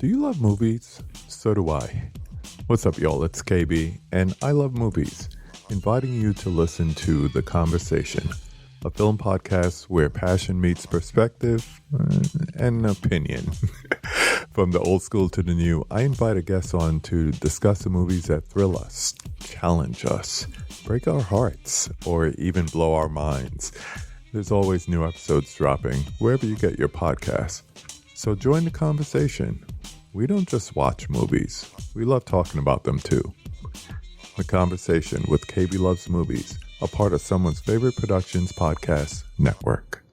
Do you love movies? So do I. What's up, y'all? It's KB, and I love movies, inviting you to listen to The Conversation, a film podcast where passion meets perspective and opinion. From the old school to the new, I invite a guest on to discuss the movies that thrill us, challenge us, break our hearts, or even blow our minds. There's always new episodes dropping wherever you get your podcasts. So join the conversation. We don't just watch movies. We love talking about them too. The Conversation with KB Loves Movies, a part of Someone's Favorite Productions podcast network.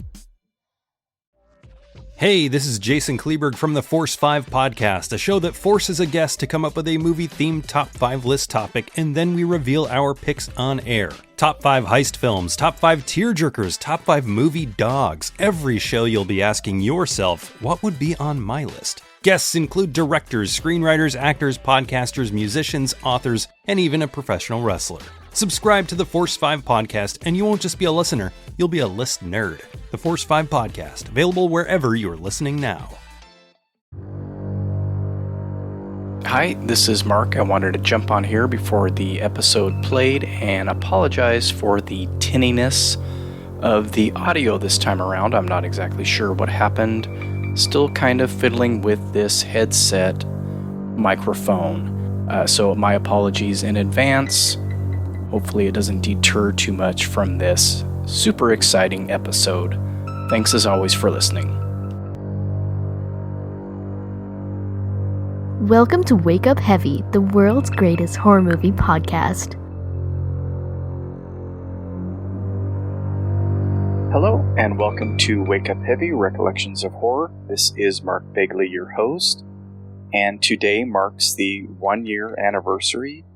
Hey, this is Jason Kleberg from the Force 5 podcast, a show that forces a guest to come up with a movie-themed top 5 list topic, and then we reveal our picks on air. Top 5 heist films, top 5 tearjerkers, top 5 movie dogs. Every show you'll be asking yourself, what would be on my list? Guests include directors, screenwriters, actors, podcasters, musicians, authors, and even a professional wrestler. Subscribe to the Force 5 podcast, and you won't just be a listener, you'll be a list nerd. The Force 5 podcast, available wherever you're listening now. Hi, this is Mark. I wanted to jump on here before the episode played and apologize for the tinniness of the audio this time around. I'm not exactly sure what happened. Still kind of fiddling with this headset microphone. So my apologies in advance. Hopefully it doesn't deter too much from this super exciting episode. Thanks as always for listening. Welcome to Wake Up Heavy, the world's greatest horror movie podcast. Hello, and welcome to Wake Up Heavy, Recollections of Horror. This is Mark Begley, your host, and today marks the 1-year anniversary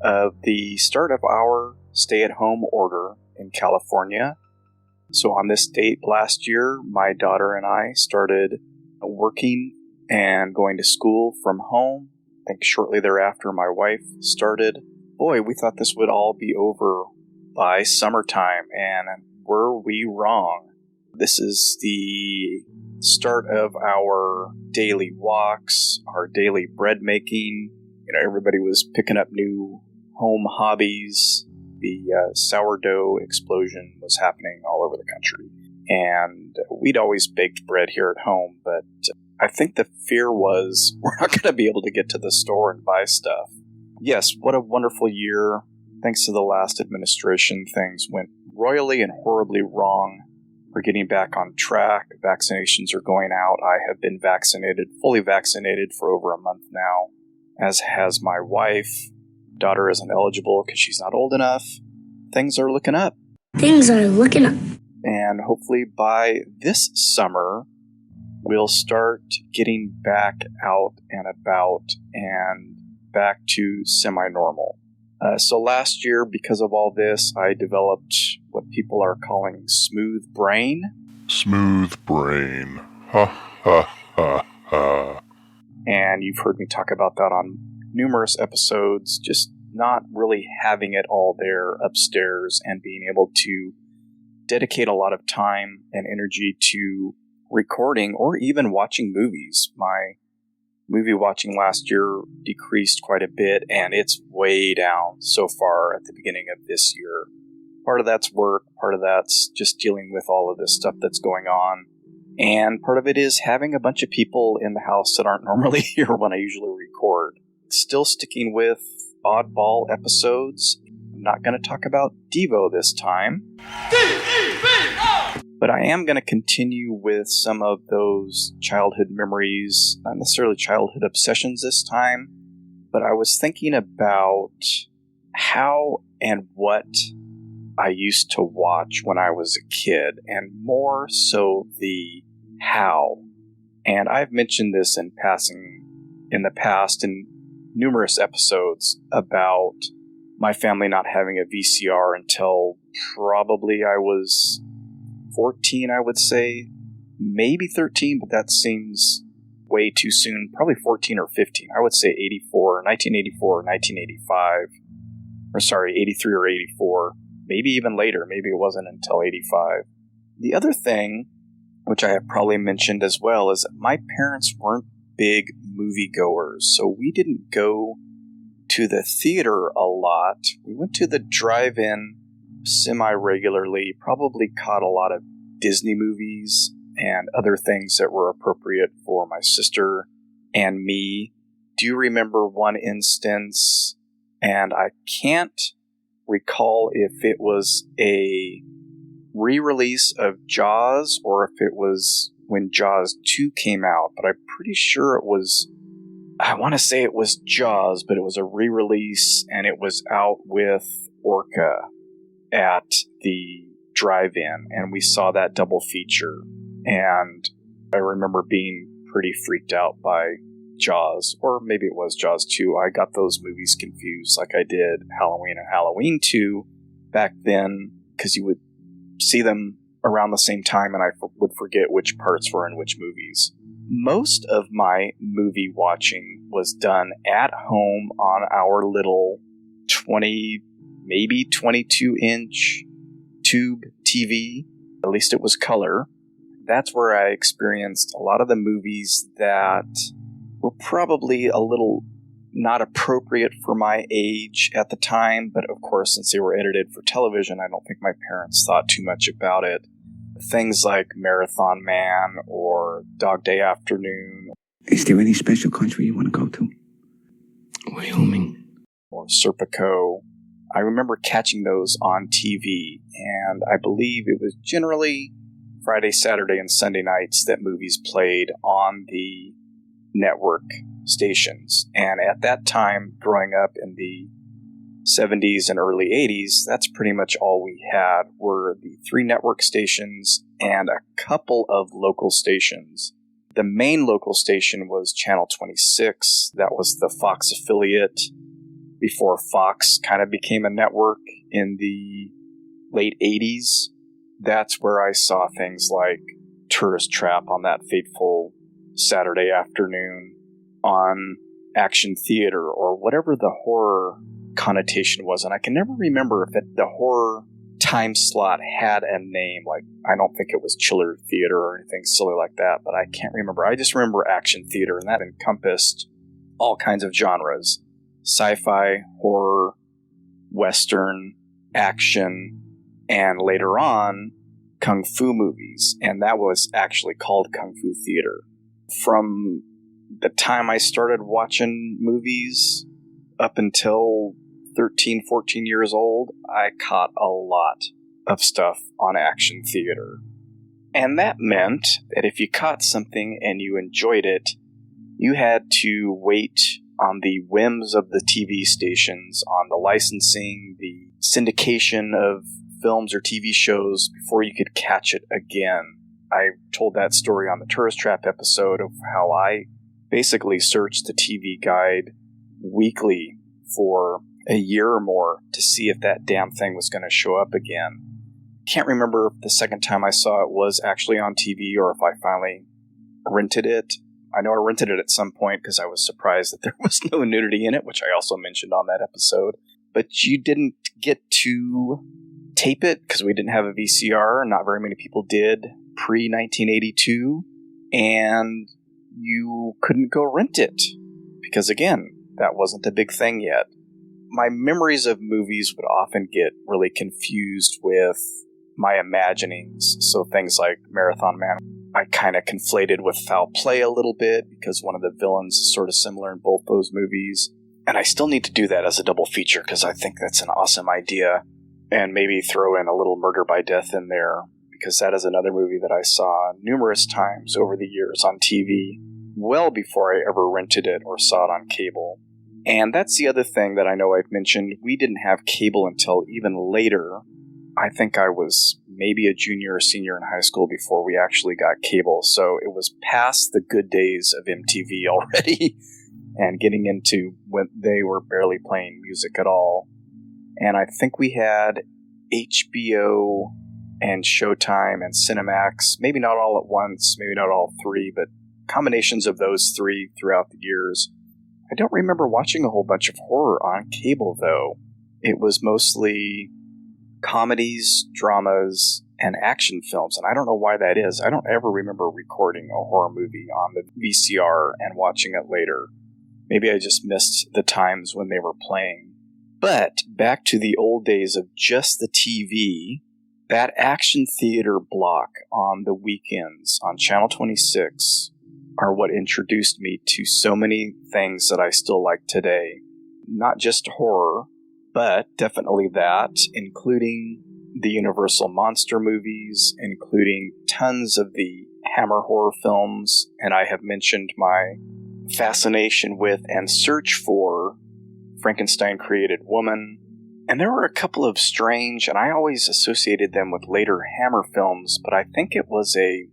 of the start of our stay-at-home order in California. So on this date last year, my daughter and I started working and going to school from home. I think shortly thereafter, my wife started. Boy, we thought this would all be over by summertime, and were we wrong? This is the start of our daily walks, our daily bread making. You know, everybody was picking up new home hobbies. The sourdough explosion was happening all over the country. And we'd always baked bread here at home, but I think the fear was we're not going to be able to get to the store and buy stuff. Yes, what a wonderful year. Thanks to the last administration, things went royally and horribly wrong. We're getting back on track. Vaccinations are going out. I have been vaccinated, fully vaccinated for over a month now, as has my wife. Daughter isn't eligible because she's not old enough. Things are looking up. Things are looking up. And hopefully by this summer, we'll start getting back out and about and back to semi-normal. So last year, because of all this, I developed what people are calling smooth brain. Smooth brain. Ha ha ha ha. And you've heard me talk about that on numerous episodes, just not really having it all there upstairs and being able to dedicate a lot of time and energy to recording or even watching movies. My movie watching last year decreased quite a bit, and it's way down so far at the beginning of this year. Part of that's work, part of that's just dealing with all of this stuff that's going on, and part of it is having a bunch of people in the house that aren't normally here when I usually record. Still sticking with oddball episodes. I'm not going to talk about Devo this time. But I am going to continue with some of those childhood memories, not necessarily childhood obsessions this time, but I was thinking about how and what I used to watch when I was a kid, and more so the how. And I've mentioned this in passing in the past in numerous episodes about my family not having a VCR until probably I was 14, I would say. Maybe 13, but that seems way too soon. Probably 14 or 15. I would say 1984 or 1985. Or sorry, 83 or 84. Maybe even later. Maybe it wasn't until 85. The other thing, which I have probably mentioned as well, is that my parents weren't big moviegoers, so we didn't go to the theater a lot. We went to the drive-in semi-regularly, probably caught a lot of Disney movies and other things that were appropriate for my sister and me. Do you remember one instance, and I can't recall if it was a re-release of Jaws or if it was when Jaws 2 came out, but I'm pretty sure it was, I want to say it was Jaws, but it was a re-release and it was out with Orca at the drive-in, and we saw that double feature, and I remember being pretty freaked out by Jaws, or maybe it was Jaws 2. I got those movies confused like I did Halloween and Halloween 2 back then, because you would see them around the same time and I would forget which parts were in which movies. Most of my movie watching was done at home on our little 20, maybe 22-inch tube TV. At least it was color. That's where I experienced a lot of the movies that were probably a little not appropriate for my age at the time, but of course, since they were edited for television, I don't think my parents thought too much about it. Things like Marathon Man or Dog Day Afternoon. Is there any special country you want to go to? Wyoming. Or Serpico. I remember catching those on TV, and I believe it was generally Friday, Saturday, and Sunday nights that movies played on the network stations. And at that time, growing up in the 70s and early 80s, that's pretty much all we had were the 3 network stations and a couple of local stations. The main local station was Channel 26. That was the Fox affiliate before Fox kind of became a network in the late 80s. That's where I saw things like Tourist Trap on that fateful Saturday afternoon, on Action Theater, or whatever the horror connotation was. And I can never remember if the horror time slot had a name. Like, I don't think it was Chiller Theater or anything silly like that, but I can't remember. I just remember Action Theater, and that encompassed all kinds of genres. Sci-fi, horror, western, action, and later on, kung fu movies. And that was actually called Kung Fu Theater. From the time I started watching movies up until 13, 14 years old, I caught a lot of stuff on Action Theater. And that meant that if you caught something and you enjoyed it, you had to wait on the whims of the TV stations, on the licensing, the syndication of films or TV shows before you could catch it again. I told that story on the Tourist Trap episode of how I basically searched the TV guide weekly for a year or more to see if that damn thing was going to show up again. Can't remember if the second time I saw it was actually on TV or if I finally rented it. I know I rented it at some point because I was surprised that there was no nudity in it, which I also mentioned on that episode. But you didn't get to tape it because we didn't have a VCR. Not very many people did pre-1982. And you couldn't go rent it because, again, that wasn't a big thing yet. My memories of movies would often get really confused with my imaginings. So things like Marathon Man, I kind of conflated with Foul Play a little bit because one of the villains is sort of similar in both those movies. And I still need to do that as a double feature because I think that's an awesome idea. And maybe throw in a little Murder by Death in there, because that is another movie that I saw numerous times over the years on TV, well before I ever rented it or saw it on cable. And that's the other thing that I know I've mentioned. We didn't have cable until even later. I think I was maybe a junior or senior in high school before we actually got cable. So it was past the good days of MTV already and getting into when they were barely playing music at all. And I think we had HBO and Showtime and Cinemax, maybe not all at once, maybe not all 3, but combinations of those 3 throughout the years. I don't remember watching a whole bunch of horror on cable, though. It was mostly comedies, dramas, and action films, and I don't know why that is. I don't ever remember recording a horror movie on the VCR and watching it later. Maybe I just missed the times when they were playing. But back to the old days of just the TV, that action theater block on the weekends on Channel 26 are what introduced me to so many things that I still like today. Not just horror, but definitely that, including the Universal Monster movies, including tons of the Hammer horror films, and I have mentioned my fascination with and search for Frankenstein Created Woman. And there were a couple of strange, and I always associated them with later Hammer films, but I think it was a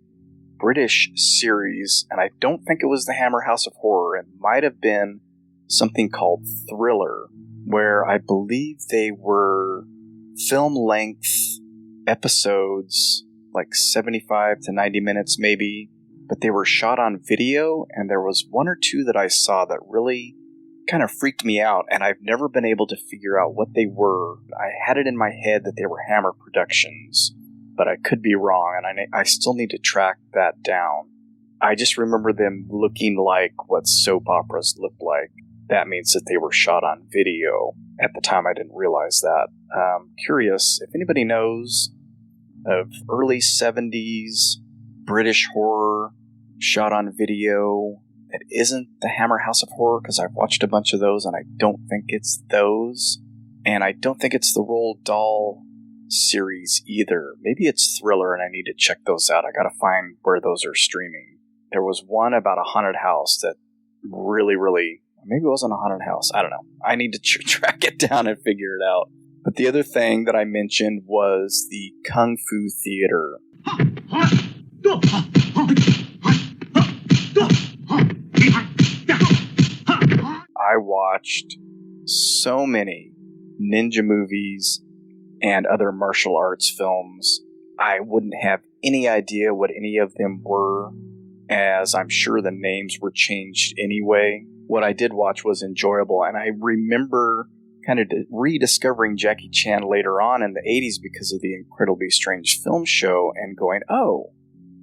British series, and I don't think it was the Hammer House of Horror. It might have been something called Thriller, where I believe they were film-length episodes, like 75 to 90 minutes maybe, but they were shot on video, and there was one or two that I saw that really kind of freaked me out, and I've never been able to figure out what they were. I had it in my head that they were Hammer Productions, but I could be wrong, and I still need to track that down. I just remember them looking like what soap operas looked like. That means that they were shot on video. At the time, I didn't realize that. Curious if anybody knows of early 70s British horror shot on video that isn't the Hammer House of Horror, because I've watched a bunch of those, and I don't think it's those. And I don't think it's the Roald Dahl series either. Maybe it's Thriller, and I need to check those out. I gotta find where those are streaming. There was one about a haunted house that really, maybe it wasn't a haunted house. I don't know. I need to track it down and figure it out. But the other thing that I mentioned was the Kung Fu Theater. I watched so many ninja movies and other martial arts films. I wouldn't have any idea what any of them were, as I'm sure the names were changed anyway. What I did watch was enjoyable, and I remember kind of rediscovering Jackie Chan later on in the 80s because of the Incredibly Strange Film Show, and going, oh,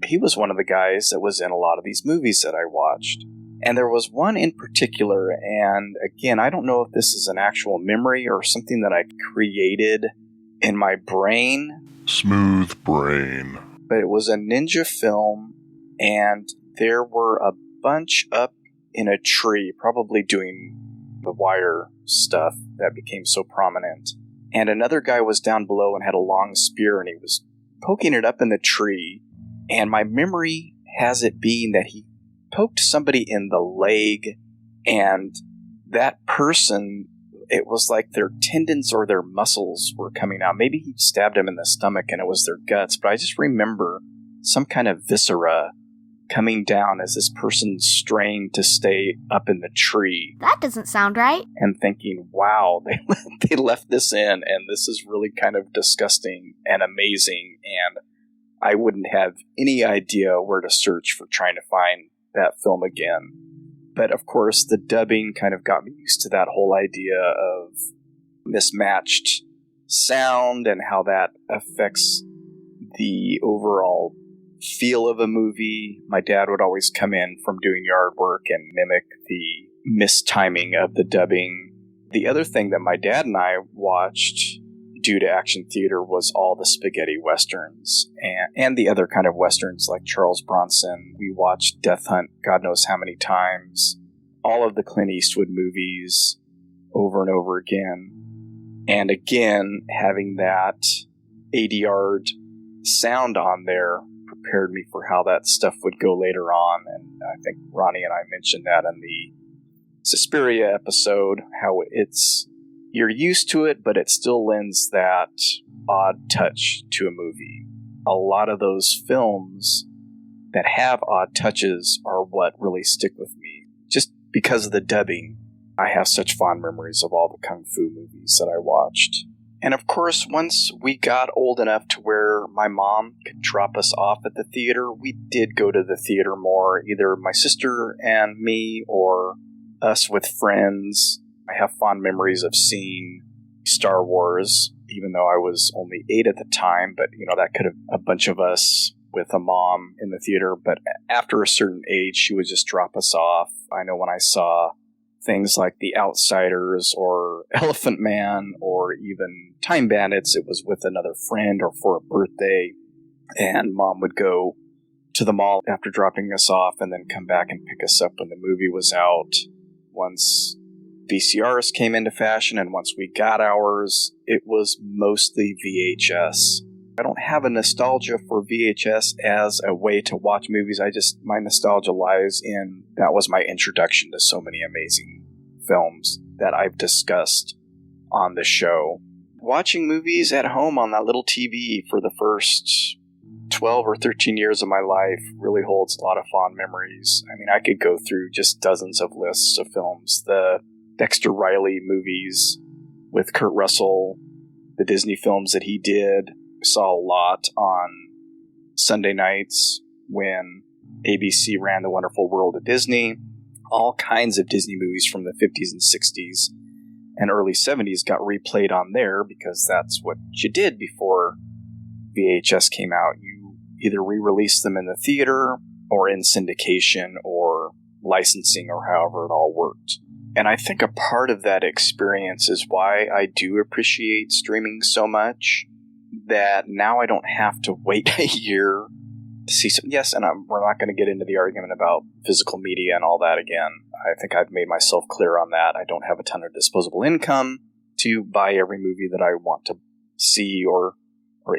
he was one of the guys that was in a lot of these movies that I watched. And there was one in particular, and again, I don't know if this is an actual memory or something that I created in my brain. Smooth brain. But it was a ninja film, and there were a bunch up in a tree, probably doing the wire stuff that became so prominent. And another guy was down below and had a long spear, and he was poking it up in the tree. And my memory has it being that he poked somebody in the leg, and that person, it was like their tendons or their muscles were coming out. Maybe he stabbed him in the stomach and it was their guts, but I just remember some kind of viscera coming down as this person strained to stay up in the tree. That doesn't sound right. And thinking, wow, they left this in, and this is really kind of disgusting and amazing, and I wouldn't have any idea where to search for trying to find that film again. But of course, the dubbing kind of got me used to that whole idea of mismatched sound and how that affects the overall feel of a movie. My dad would always come in from doing yard work and mimic the mistiming of the dubbing. The other thing that my dad and I watched due to action theater was all the spaghetti westerns and the other kind of westerns like Charles Bronson. We watched Death Hunt God knows how many times. All of the Clint Eastwood movies over and over again. And again, having that ADR'd sound on there prepared me for how that stuff would go later on. And I think Ronnie and I mentioned that in the Suspiria episode, how you're used to it, but it still lends that odd touch to a movie. A lot of those films that have odd touches are what really stick with me. Just because of the dubbing, I have such fond memories of all the Kung Fu movies that I watched. And of course, once we got old enough to where my mom could drop us off at the theater, we did go to the theater more, either my sister and me or us with friends. I have fond memories of seeing Star Wars even though I was only 8 at the time, but, that could have a bunch of us with a mom in the theater. But after a certain age, she would just drop us off. I know when I saw things like The Outsiders or Elephant Man or even Time Bandits, it was with another friend or for a birthday. And Mom would go to the mall after dropping us off and then come back and pick us up when the movie was out. Once VCRs came into fashion and once we got ours, it was mostly VHS. I don't have a nostalgia for VHS as a way to watch movies. My nostalgia lies in that was my introduction to so many amazing films that I've discussed on the show. Watching movies at home on that little TV for the first 12 or 13 years of my life really holds a lot of fond memories. I mean, I could go through just dozens of lists of films. The Dexter Riley movies with Kurt Russell, the Disney films that he did. Saw a lot on Sunday nights when ABC ran The Wonderful World of Disney. All kinds of Disney movies from the 50s and 60s and early 70s got replayed on there because that's what you did before VHS came out. You either re-released them in the theater or in syndication or licensing or however it all worked. And I think a part of that experience is why I do appreciate streaming so much, that now I don't have to wait a year to see some. Yes, and we're not going to get into the argument about physical media and all that again. I think I've made myself clear on that. I don't have a ton of disposable income to buy every movie that I want to see or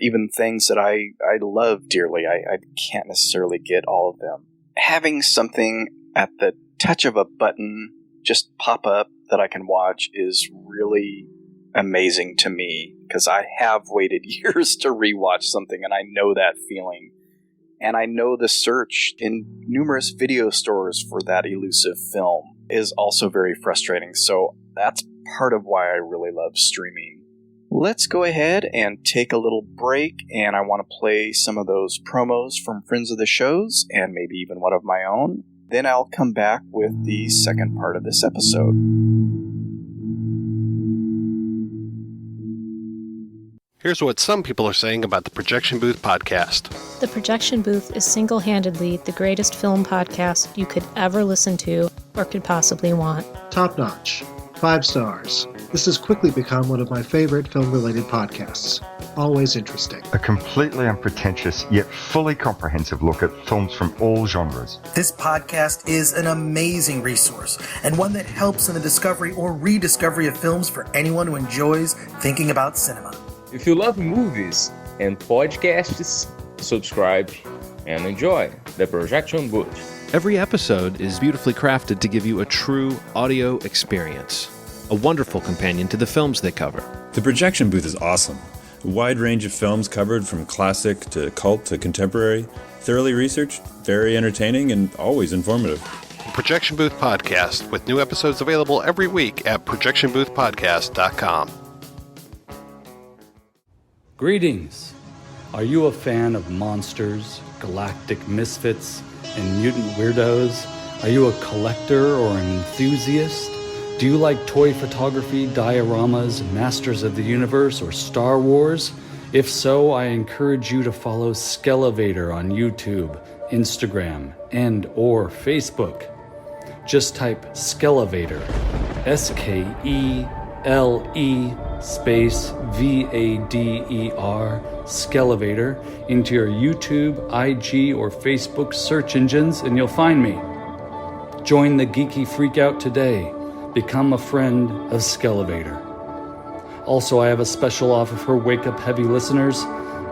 even things that I love dearly. I can't necessarily get all of them. Having something at the touch of a button just pop up that I can watch is really amazing to me, because I have waited years to rewatch something, and I know that feeling. And I know the search in numerous video stores for that elusive film is also very frustrating. So that's part of why I really love streaming. Let's go ahead and take a little break, and I want to play some of those promos from friends of the shows, and maybe even one of my own. Then I'll come back with the second part of this episode. Here's what some people are saying about the Projection Booth podcast. The Projection Booth is single-handedly the greatest film podcast you could ever listen to or could possibly want. Top notch. 5 stars. This has quickly become one of my favorite film-related podcasts. Always interesting. A completely unpretentious yet fully comprehensive look at films from all genres. This podcast is an amazing resource and one that helps in the discovery or rediscovery of films for anyone who enjoys thinking about cinema. If you love movies and podcasts, subscribe and enjoy the Projection Booth. Every episode is beautifully crafted to give you a true audio experience, a wonderful companion to the films they cover. The Projection Booth is awesome. A wide range of films covered from classic to cult to contemporary, thoroughly researched, very entertaining, and always informative. Projection Booth Podcast, with new episodes available every week at projectionboothpodcast.com. Greetings! Are you a fan of monsters, galactic misfits, and mutant weirdos? Are you a collector or an enthusiast? Do you like toy photography, dioramas, Masters of the Universe, or Star Wars? If so, I encourage you to follow Skelevator on YouTube, Instagram, and or Facebook. Just type Skelevator, S-K-E-L-E space V-A-D-E-R, Skelevator, into your YouTube, IG, or Facebook search engines, and you'll find me. Join the geeky freakout today. Become a friend of Skelevator. Also, I have a special offer for Wake Up Heavy listeners.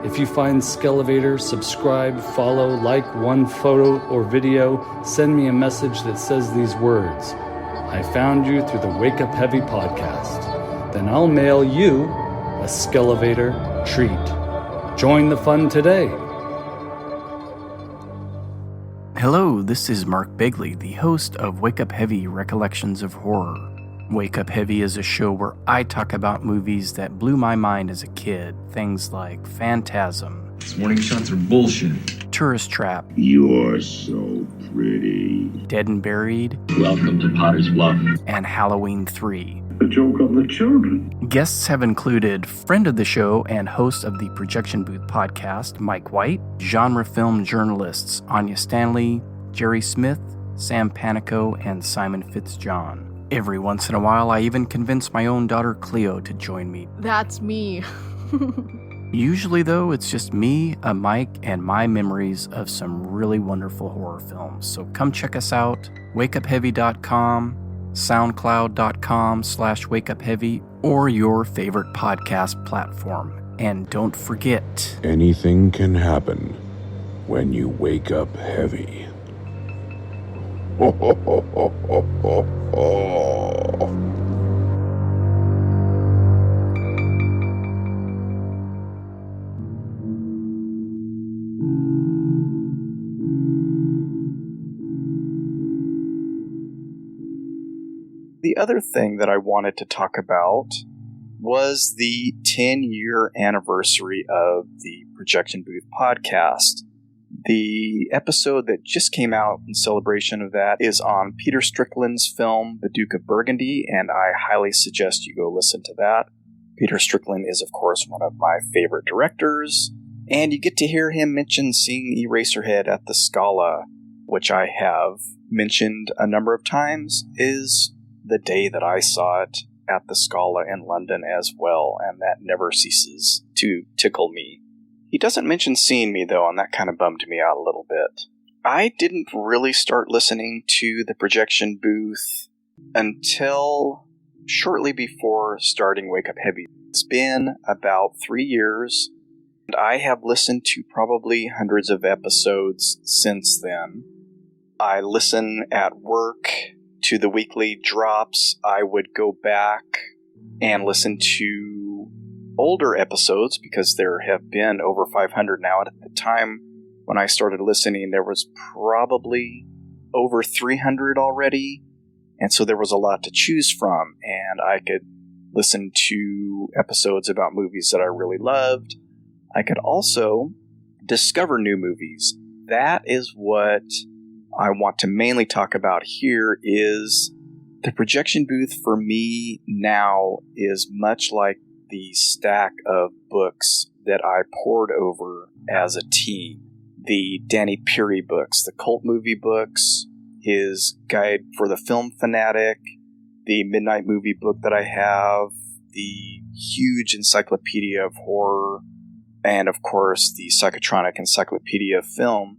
If you find Skelevator, subscribe, follow, like one photo or video, send me a message that says these words: I found you through the Wake Up Heavy podcast. Then I'll mail you a Skelevator treat. Join the fun today. Hello, this is Mark Begley, the host of Wake Up Heavy Recollections of Horror. Wake Up Heavy is a show where I talk about movies that blew my mind as a kid. Things like Phantasm. These warning shots are bullshit. Tourist Trap. You're so pretty. Dead and Buried. Welcome to Potter's Bluff. And Halloween 3. A joke on the children. Guests have included friend of the show and host of the Projection Booth podcast, Mike White, genre film journalists Anya Stanley, Jerry Smith, Sam Panico, and Simon Fitzjohn. Every once in a while, I even convince my own daughter Cleo to join me. That's me. Usually, though, it's just me, a mic, and my memories of some really wonderful horror films. So come check us out, wakeupheavy.com, soundcloud.com/wakeupheavy, or your favorite podcast platform. And don't forget, Anything can happen when you wake up heavy. The other thing that I wanted to talk about was the 10-year anniversary of the Projection Booth podcast. The episode that just came out in celebration of that is on Peter Strickland's film, The Duke of Burgundy, and I highly suggest you go listen to that. Peter Strickland is, of course, one of my favorite directors, and you get to hear him mention seeing Eraserhead at the Scala, which I have mentioned a number of times, is the day that I saw it at the Scala in London as well, and that never ceases to tickle me. He doesn't mention seeing me, though, and that kind of bummed me out a little bit. I didn't really start listening to the Projection Booth until shortly before starting Wake Up Heavy. It's been about 3 years, and I have listened to probably hundreds of episodes since then. I listen at work to the weekly drops. I would go back and listen to older episodes because there have been over 500 now. At the time when I started listening, there was probably over 300 already, and so there was a lot to choose from, and I could listen to episodes about movies that I really loved. I could also discover new movies. That is what I want to mainly talk about here. Is the Projection Booth for me now is much like the stack of books that I pored over as a teen. The Danny Peary books, the cult movie books, his guide for the film fanatic, the Midnight Movie book that I have, the huge encyclopedia of horror, and of course the Psychotronic Encyclopedia of Film.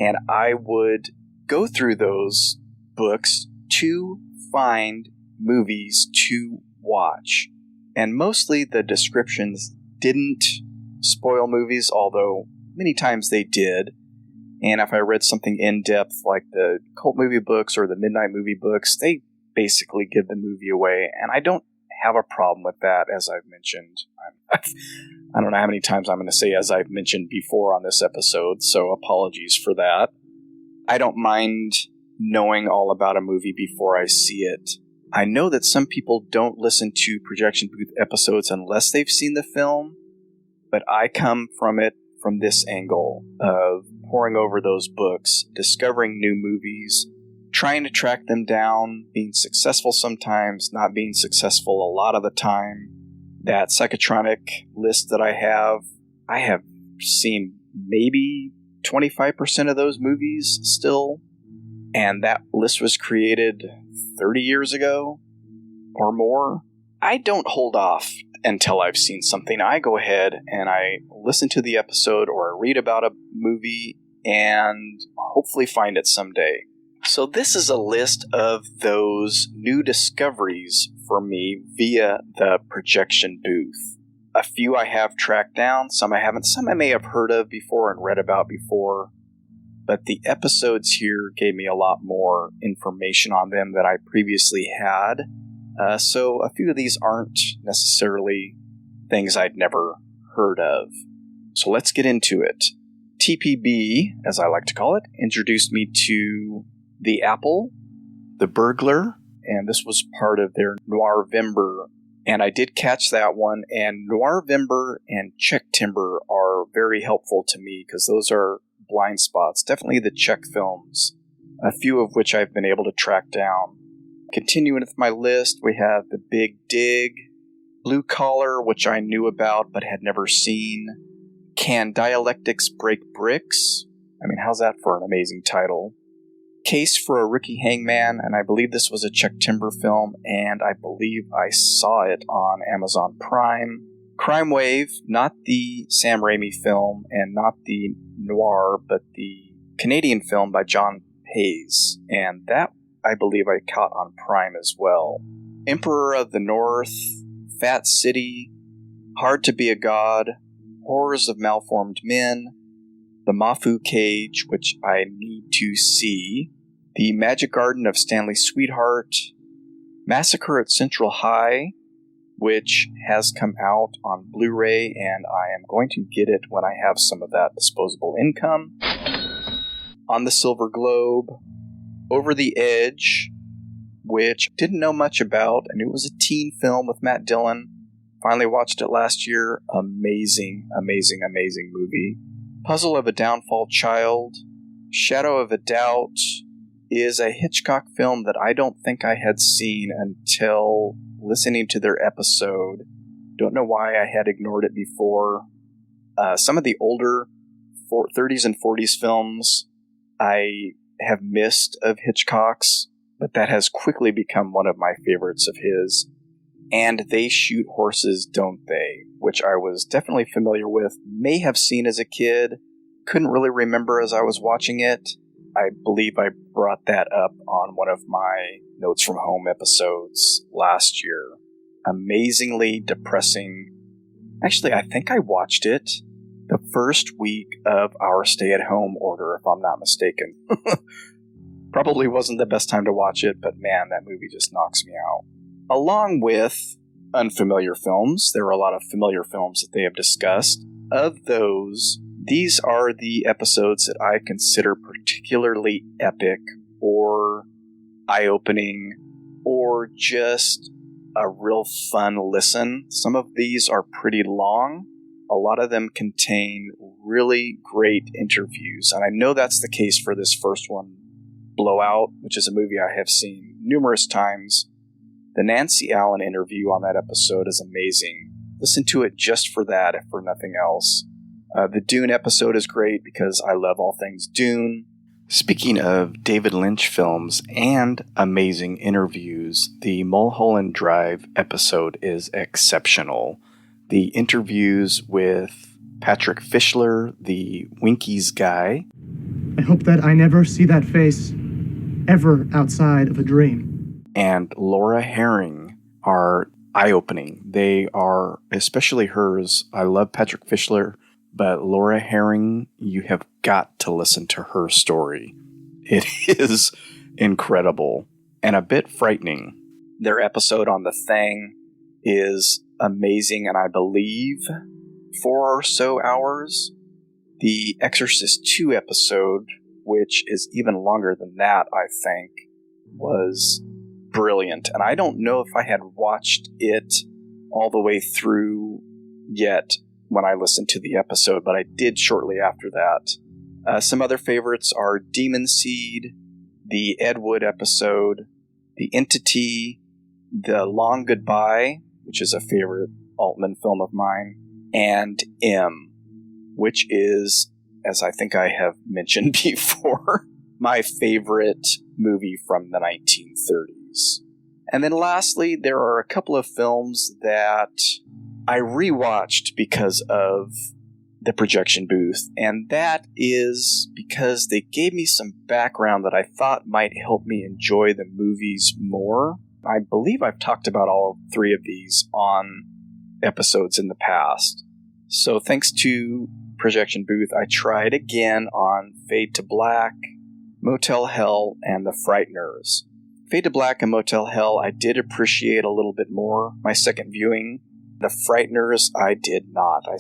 And I would go through those books to find movies to watch. And mostly the descriptions didn't spoil movies, although many times they did. And if I read something in-depth like the cult movie books or the Midnight Movie books, they basically give the movie away. And I don't have a problem with that, as I've mentioned. I don't know how many times I'm going to say as I've mentioned before on this episode, so apologies for that. I don't mind knowing all about a movie before I see it. I know that some people don't listen to Projection Booth episodes unless they've seen the film, but I come from it from this angle of poring over those books, discovering new movies, trying to track them down, being successful sometimes, not being successful a lot of the time. That Psychotronic list that I have seen maybe 25% of those movies still, and that list was created 30 years ago or more. I don't hold off until I've seen something. I go ahead and I listen to the episode or I read about a movie and hopefully find it someday. So this is a list of those new discoveries for me via the Projection Booth. A few I have tracked down, some I haven't, some I may have heard of before and read about before, but the episodes here gave me a lot more information on them than I previously had. So a few of these aren't necessarily things I'd never heard of. So let's get into it. TPB, as I like to call it, introduced me to The Apple, The Burglar, and this was part of their Noirvember. And I did catch that one, and Noirvember and Czech Timber are very helpful to me because those are blind spots. Definitely the Czech films, a few of which I've been able to track down. Continuing with my list, we have The Big Dig, Blue Collar, which I knew about but had never seen, Can Dialectics Break Bricks? I mean, how's that for an amazing title? Case for a Rookie Hangman, and I believe this was a Chuck Timber film, and I believe I saw it on Amazon Prime. Crime Wave, not the Sam Raimi film, and not the noir, but the Canadian film by John Hayes, and that I believe I caught on Prime as well. Emperor of the North, Fat City, Hard to Be a God, Horrors of Malformed Men, The Mafu Cage, which I need to see, The Magic Garden of Stanley Sweetheart, Massacre at Central High, which has come out on Blu-ray, and I am going to get it when I have some of that disposable income. On the Silver Globe, Over the Edge, which I didn't know much about. I knew it was a teen film with Matt Dillon. Finally watched it last year. Amazing, amazing, amazing movie. Puzzle of a Downfall Child, Shadow of a Doubt is a Hitchcock film that I don't think I had seen until listening to their episode. Don't know why I had ignored it before. Some of the older 30s and 40s films I have missed of Hitchcock's, but that has quickly become one of my favorites of his. And They Shoot Horses, Don't They? Which I was definitely familiar with, may have seen as a kid, couldn't really remember as I was watching it. I believe I brought that up on one of my Notes from Home episodes last year. Amazingly depressing. Actually, I think I watched it the first week of our stay-at-home order, if I'm not mistaken. Probably wasn't the best time to watch it, but man, that movie just knocks me out. Along with unfamiliar films, there are a lot of familiar films that they have discussed. Of those, these are the episodes that I consider particularly epic or eye-opening or just a real fun listen. Some of these are pretty long. A lot of them contain really great interviews, and I know that's the case for this first one, Blowout, which is a movie I have seen numerous times. The Nancy Allen interview on that episode is amazing. Listen to it just for that, if for nothing else. The Dune episode is great because I love all things Dune. Speaking of David Lynch films and amazing interviews, the Mulholland Drive episode is exceptional. The interviews with Patrick Fischler, the Winkies guy. I hope that I never see that face ever outside of a dream. And Laura Herring are eye-opening. They are, especially hers. I love Patrick Fischler, but Laura Herring, you have got to listen to her story. It is incredible and a bit frightening. Their episode on The Thing is amazing, and I believe 4 or so hours. The Exorcist 2 episode, which is even longer than that, I think, was brilliant. And I don't know if I had watched it all the way through yet when I listened to the episode, but I did shortly after that. Some other favorites are Demon Seed, the Ed Wood episode, The Entity, The Long Goodbye, which is a favorite Altman film of mine, and M, which is, as I think I have mentioned before, my favorite movie from the 1930s. And then lastly, there are a couple of films that I rewatched because of the projection booth, and that is because they gave me some background that I thought might help me enjoy the movies more. I believe I've talked about all 3 of these on episodes in the past. So thanks to projection booth, I tried again on Fade to Black, Motel Hell, and The Frighteners. Fade to Black and Motel Hell I did appreciate a little bit more my second viewing. The Frighteners I did not. I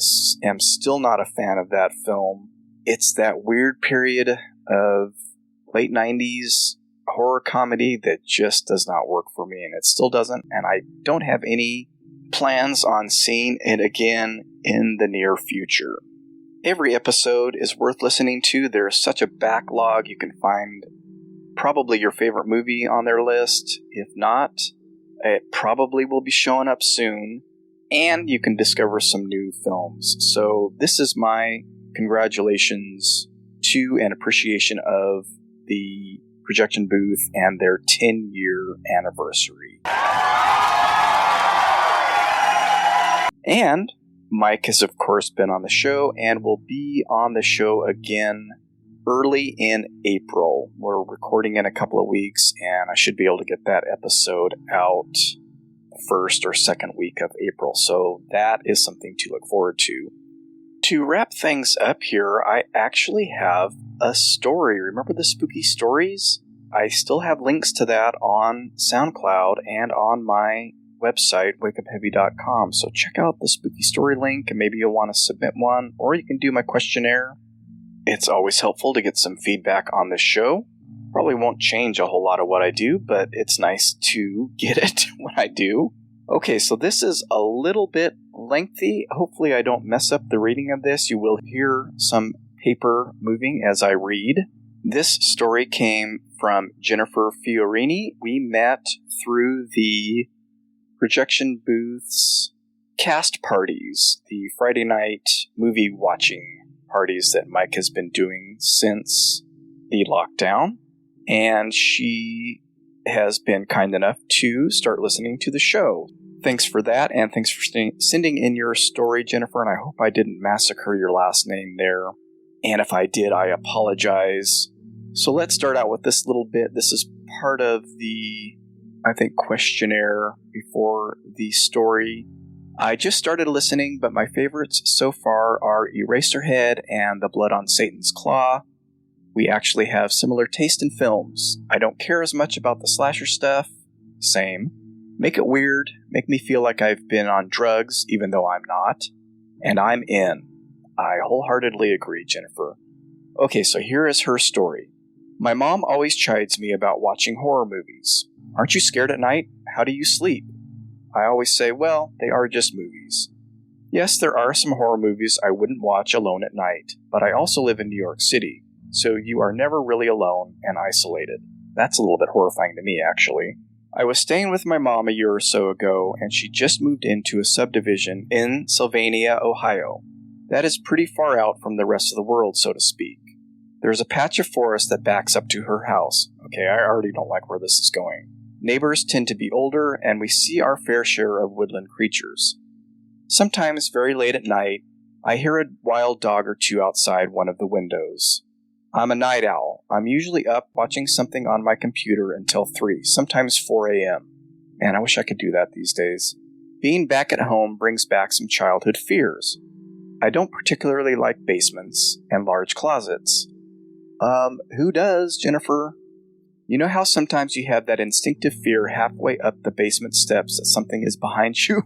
am still not a fan of that film. It's that weird period of late 90s horror comedy that just does not work for me, and it still doesn't, and I don't have any plans on seeing it again in the near future. Every episode is worth listening to. There's such a backlog. You can find probably your favorite movie on their list. If not, it probably will be showing up soon, and you can discover some new films. So this is my congratulations to and appreciation of the Projection Booth and their 10-year anniversary. And Mike has, of course, been on the show and will be on the show again early in April. We're recording in a couple of weeks, and I should be able to get that episode out the first or second week of April. So that is something to look forward to. To wrap things up here, I actually have a story. Remember the spooky stories? I still have links to that on SoundCloud and on my website, wakeupheavy.com. So check out the spooky story link, and maybe you'll want to submit one, or you can do my questionnaire. It's always helpful to get some feedback on the show. Probably won't change a whole lot of what I do, but it's nice to get it when I do. Okay, so this is a little bit lengthy. Hopefully I don't mess up the reading of this. You will hear some paper moving as I read. This story came from Jennifer Fiorini. We met through the Projection Booth's cast parties, the Friday night movie watching parties that Mike has been doing since the lockdown. And she has been kind enough to start listening to the show. Thanks for that, and thanks for sending in your story, Jennifer, and I hope I didn't massacre your last name there. And if I did, I apologize. So let's start out with this little bit. This is part of the, I think, questionnaire before the story. I just started listening, but my favorites so far are Eraserhead and The Blood on Satan's Claw. We actually have similar taste in films. I don't care as much about the slasher stuff. Same. Make it weird, make me feel like I've been on drugs, even though I'm not. And I'm in. I wholeheartedly agree, Jennifer. Okay, so here is her story. My mom always chides me about watching horror movies. Aren't you scared at night? How do you sleep? I always say, well, they are just movies. Yes, there are some horror movies I wouldn't watch alone at night, but I also live in New York City, so you are never really alone and isolated. That's a little bit horrifying to me, actually. I was staying with my mom a year or so ago, and she just moved into a subdivision in Sylvania, Ohio. That is pretty far out from the rest of the world, so to speak. There's a patch of forest that backs up to her house. Okay, I already don't like where this is going. Neighbors tend to be older, and we see our fair share of woodland creatures. Sometimes, very late at night, I hear a wild dog or two outside one of the windows. I'm a night owl. I'm usually up watching something on my computer until 3, sometimes 4 a.m. Man, I wish I could do that these days. Being back at home brings back some childhood fears. I don't particularly like basements and large closets. Who does, Jennifer? You know how sometimes you have that instinctive fear halfway up the basement steps that something is behind you?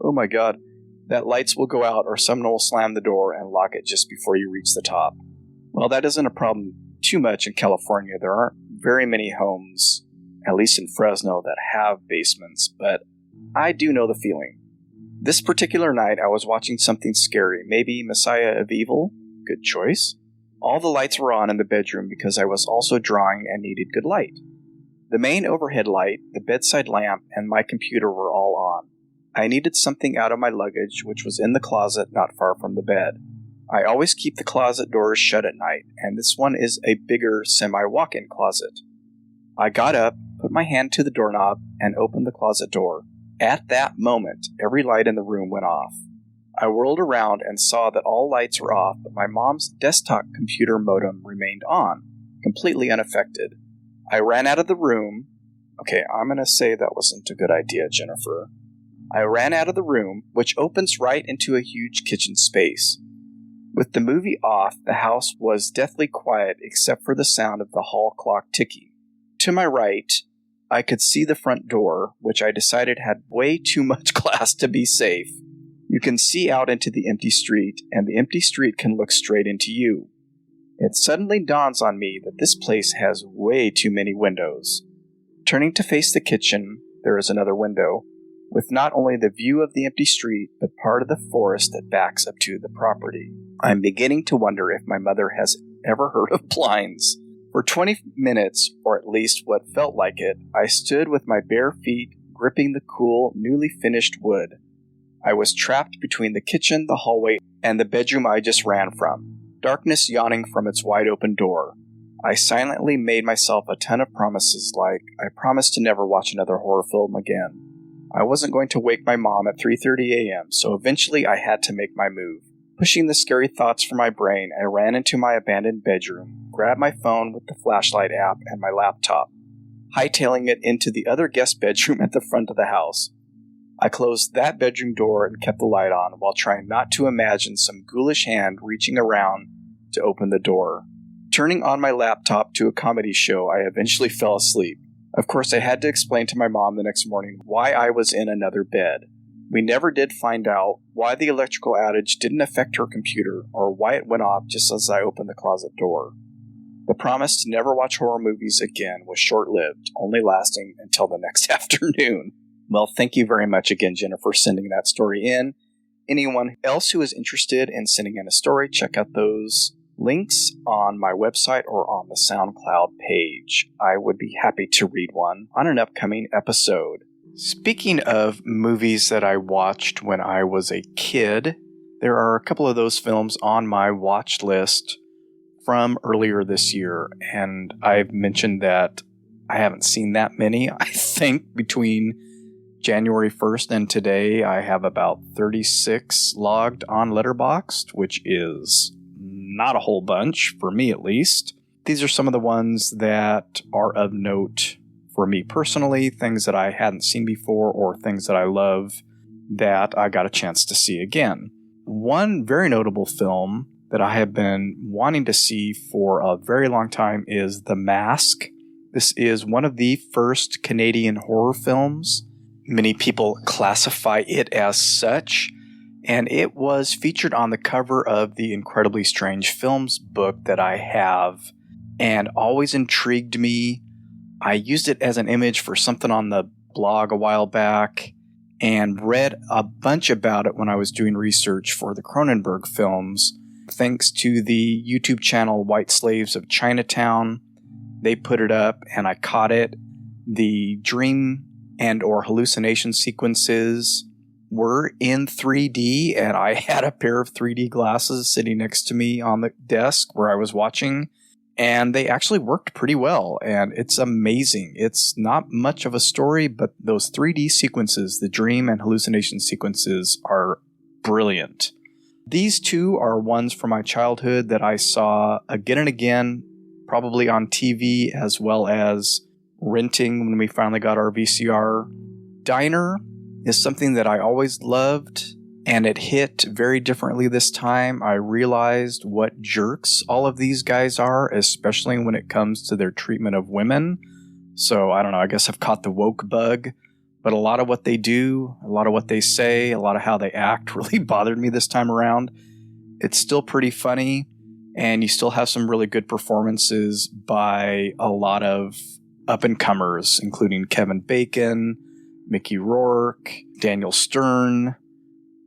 Oh my god. That lights will go out or someone will slam the door and lock it just before you reach the top. Well, that isn't a problem too much in California. There aren't very many homes, at least in Fresno, that have basements, but I do know the feeling. This particular night, I was watching something scary, maybe Messiah of Evil? Good choice. All the lights were on in the bedroom because I was also drawing and needed good light. The main overhead light, the bedside lamp, and my computer were all on. I needed something out of my luggage, which was in the closet not far from the bed. I always keep the closet doors shut at night, and this one is a bigger semi-walk-in closet. I got up, put my hand to the doorknob, and opened the closet door. At that moment, every light in the room went off. I whirled around and saw that all lights were off, but my mom's desktop computer modem remained on, completely unaffected. I ran out of the room. Okay, I'm going to say that wasn't a good idea, Jennifer. I ran out of the room, which opens right into a huge kitchen space. With the movie off, the house was deathly quiet except for the sound of the hall clock ticking. To my right, I could see the front door, which I decided had way too much glass to be safe. You can see out into the empty street, and the empty street can look straight into you. It suddenly dawns on me that this place has way too many windows. Turning to face the kitchen, there is another window, with not only the view of the empty street, but part of the forest that backs up to the property. I'm beginning to wonder if my mother has ever heard of blinds. For 20 minutes, or at least what felt like it, I stood with my bare feet gripping the cool, newly finished wood. I was trapped between the kitchen, the hallway, and the bedroom I just ran from, darkness yawning from its wide-open door. I silently made myself a ton of promises, like I promised to never watch another horror film again. I wasn't going to wake my mom at 3:30 a.m., so eventually I had to make my move. Pushing the scary thoughts from my brain, I ran into my abandoned bedroom, grabbed my phone with the flashlight app and my laptop, hightailing it into the other guest bedroom at the front of the house. I closed that bedroom door and kept the light on while trying not to imagine some ghoulish hand reaching around to open the door. Turning on my laptop to a comedy show, I eventually fell asleep. Of course, I had to explain to my mom the next morning why I was in another bed. We never did find out why the electrical outage didn't affect her computer or why it went off just as I opened the closet door. The promise to never watch horror movies again was short-lived, only lasting until the next afternoon. Well, thank you very much again, Jennifer, for sending that story in. Anyone else who is interested in sending in a story, check out those links on my website or on the SoundCloud page. I would be happy to read one on an upcoming episode. Speaking of movies that I watched when I was a kid, there are a couple of those films on my watch list from earlier this year, and I've mentioned that I haven't seen that many. I think between January 1st and today, I have about 36 logged on Letterboxd, which is not a whole bunch, for me at least. These are some of the ones that are of note for me personally, things that I hadn't seen before or things that I love that I got a chance to see again. One very notable film that I have been wanting to see for a very long time is The Mask. This is one of the first Canadian horror films. Many people classify it as such, and it was featured on the cover of the Incredibly Strange Films book that I have, and always intrigued me. I used it as an image for something on the blog a while back, and read a bunch about it when I was doing research for the Cronenberg films. Thanks to the YouTube channel White Slaves of Chinatown, they put it up and I caught it. The dream and or hallucination sequences were in 3D, and I had a pair of 3D glasses sitting next to me on the desk where I was watching, and they actually worked pretty well, and it's amazing. It's not much of a story, but those 3D sequences, the dream and hallucination sequences, are brilliant. These two are ones from my childhood that I saw again and again, probably on TV as well as renting when we finally got our VCR. Diner is something that I always loved, and it hit very differently this time. I realized what jerks all of these guys are, especially when it comes to their treatment of women. So, I don't know, I guess I've caught the woke bug, but a lot of what they do, a lot of what they say, a lot of how they act really bothered me this time around. It's still pretty funny, and you still have some really good performances by a lot of up-and-comers, including Kevin Bacon, Mickey Rourke, Daniel Stern.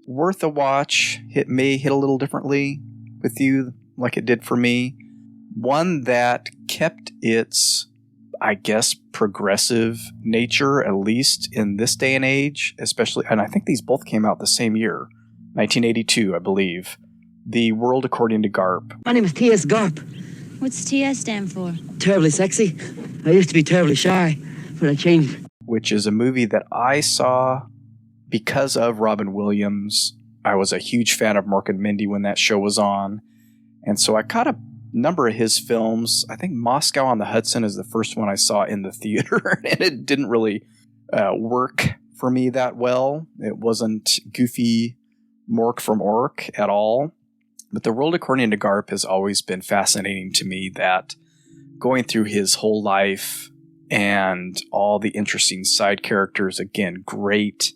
Worth a watch. It may hit a little differently with you like it did for me. One that kept its, I guess, progressive nature, at least in this day and age, especially, and I think these both came out the same year, 1982, I believe. The World According to Garp. My name is T.S. Garp. What's TS stand for? Terribly sexy. I used to be terribly shy, but I changed. Which is a movie that I saw because of Robin Williams. I was a huge fan of Mork and Mindy when that show was on. And so I caught a number of his films. I think Moscow on the Hudson is the first one I saw in the theater, and it didn't really work for me that well. It wasn't goofy Mork from Ork at all. But The World According to Garp has always been fascinating to me, that going through his whole life and all the interesting side characters, again, great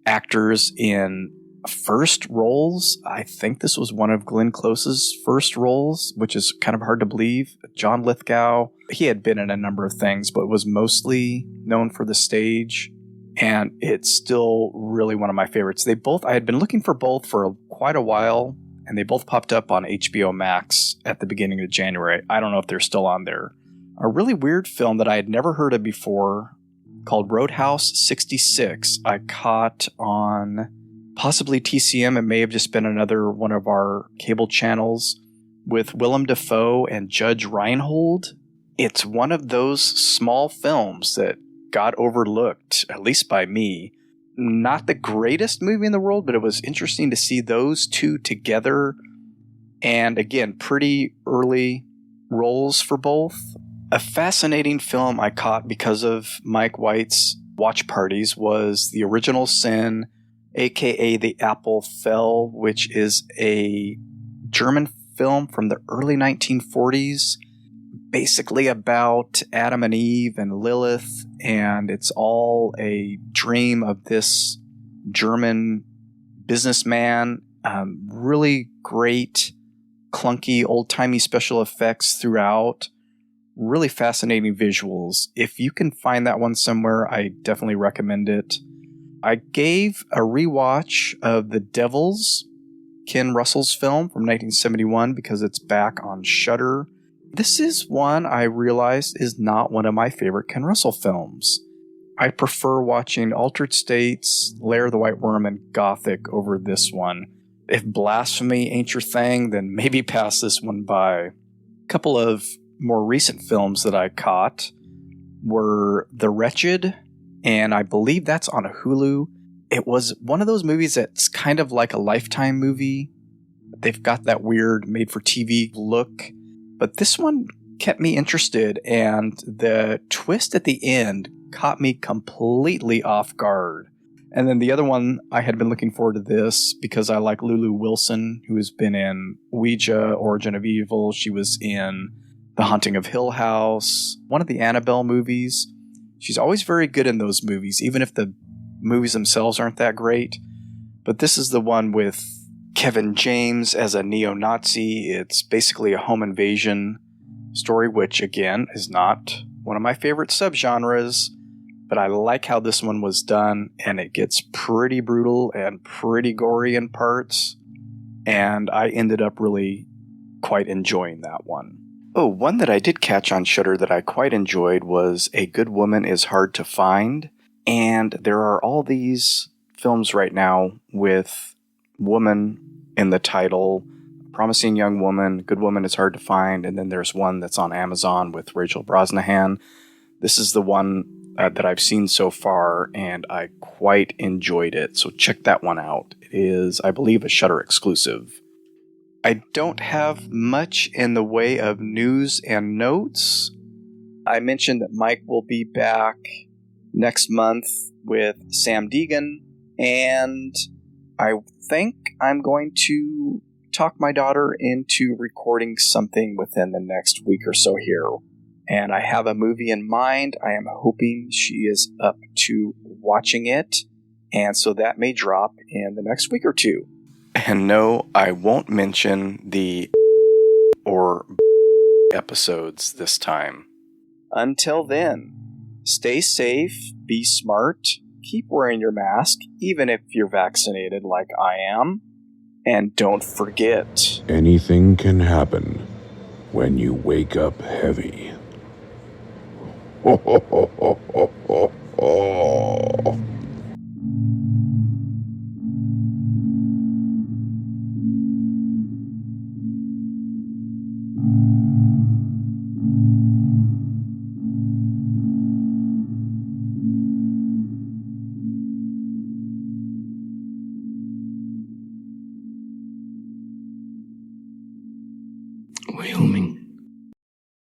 actors in first roles. I think this was one of Glenn Close's first roles, which is kind of hard to believe. John Lithgow, he had been in a number of things, but was mostly known for the stage. And it's still really one of my favorites. I had been looking for both for quite a while, and they both popped up on HBO Max at the beginning of January. I don't know if they're still on there, a really weird film that I had never heard of before called Roadhouse 66. I caught on possibly TCM. It may have just been another one of our cable channels with Willem Dafoe and Judge Reinhold. It's one of those small films that got overlooked, at least by me. Not the greatest movie in the world, but it was interesting to see those two together. And again, pretty early roles for both. A fascinating film I caught because of Mike White's watch parties was The Original Sin, aka The Apple Fell, which is a German film from the early 1940s, basically about Adam and Eve and Lilith, and it's all a dream of this German businessman. Really great, clunky, old-timey special effects throughout. Really fascinating visuals. If you can find that one somewhere, I definitely recommend it. I gave a rewatch of The Devils, Ken Russell's film from 1971, because it's back on Shudder. This is one I realized is not one of my favorite Ken Russell films. I prefer watching Altered States, Lair of the White Worm, and Gothic over this one. If blasphemy ain't your thing, then maybe pass this one by. A couple of more recent films that I caught were The Wretched, and I believe that's on Hulu. It was one of those movies that's kind of like a Lifetime movie. They've got that weird made-for-TV look, but this one kept me interested, and the twist at the end caught me completely off guard. And then the other one, I had been looking forward to this because I like Lulu Wilson, who has been in Ouija, Origin of Evil. She was in The Haunting of Hill House, one of the Annabelle movies. She's always very good in those movies, even if the movies themselves aren't that great. But this is the one with Kevin James as a neo-Nazi. It's basically a home invasion story, which, again, is not one of my favorite subgenres. But I like how this one was done, and it gets pretty brutal and pretty gory in parts. And I ended up really quite enjoying that one. Oh, one that I did catch on Shudder that I quite enjoyed was A Good Woman is Hard to Find. And there are all these films right now with woman in the title, Promising Young Woman, Good Woman is Hard to Find, and then there's one that's on Amazon with Rachel Brosnahan. This is the one that I've seen so far, and I quite enjoyed it, so check that one out. It is, I believe, a Shudder exclusive. I don't have much in the way of news and notes. I mentioned that Mike will be back next month with Sam Deegan, and I think I'm going to talk my daughter into recording something within the next week or so here. And I have a movie in mind. I am hoping she is up to watching it, and so that may drop in the next week or two. And no, I won't mention the or episodes this time. Until then, stay safe, be smart, keep wearing your mask, even if you're vaccinated like I am, and don't forget, anything can happen when you wake up heavy. Ho, ho, ho, ho, ho.